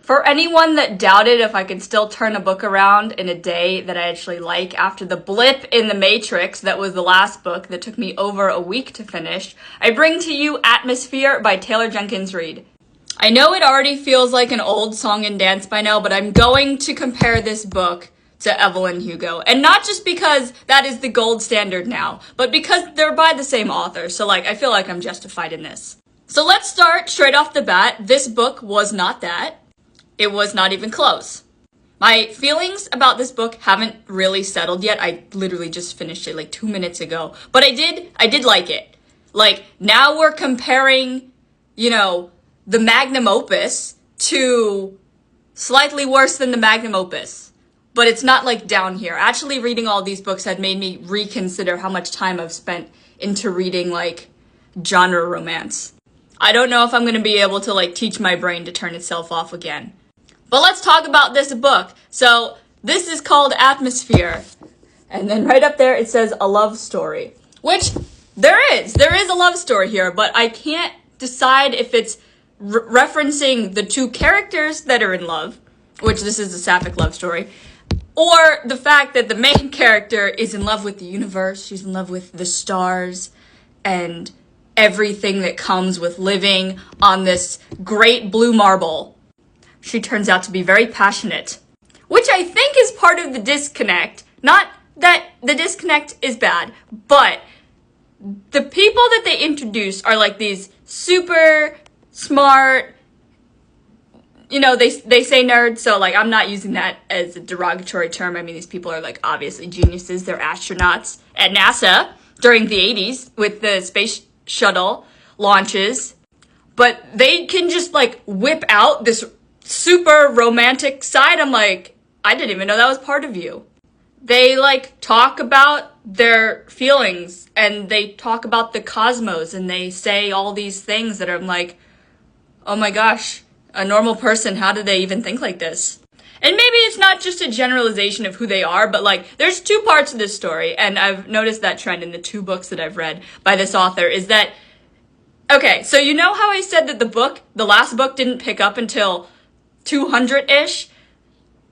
For anyone that doubted if I could still turn a book around in a day that I actually like after the blip in The Matrix that was the last book that took me over a week to finish, I bring to you Atmosphere by Taylor Jenkins Reid. I know it already feels like an old song and dance by now, but I'm going to compare this book to Evelyn Hugo. And not just because that is the gold standard now, but because they're by the same author, so I feel like I'm justified in this. So let's start straight off the bat. This book was not that. It was not even close. My feelings about this book haven't really settled yet. I literally just finished it 2 minutes ago. But I did like it. Now we're comparing, the magnum opus to slightly worse than the magnum opus. But it's not down here. Actually reading all these books had made me reconsider how much time I've spent into reading genre romance. I don't know if I'm going to be able to teach my brain to turn itself off again. But let's talk about this book. So this is called Atmosphere. And then right up there it says a love story. Which there is a love story here, but I can't decide if it's referencing the two characters that are in love, which this is a sapphic love story, or the fact that the main character is in love with the universe, she's in love with the stars, and everything that comes with living on this great blue marble. She turns out to be very passionate, which I think is part of the disconnect. Not that the disconnect is bad, but the people that they introduce are these super smart, they say nerds, so I'm not using that as a derogatory term. I mean, these people are obviously geniuses. They're astronauts at NASA during the 80s with the space shuttle launches, but they can just whip out this super romantic side. I'm I didn't even know that was part of you. They talk about their feelings and they talk about the cosmos and they say all these things that I'm oh my gosh, a normal person, how do they even think like this? And maybe it's not just a generalization of who they are, but there's two parts of this story, and I've noticed that trend in the two books that I've read by this author, is that, okay, so you know how I said that the last book didn't pick up until 200-ish?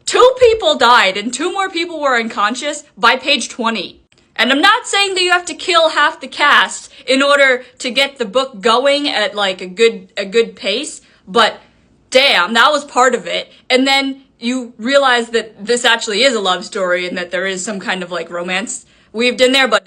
2 people died and 2 more people were unconscious by page 20. And I'm not saying that you have to kill half the cast in order to get the book going at a good pace, but damn, that was part of it. And then you realize that this actually is a love story and that there is some kind of romance weaved in there, but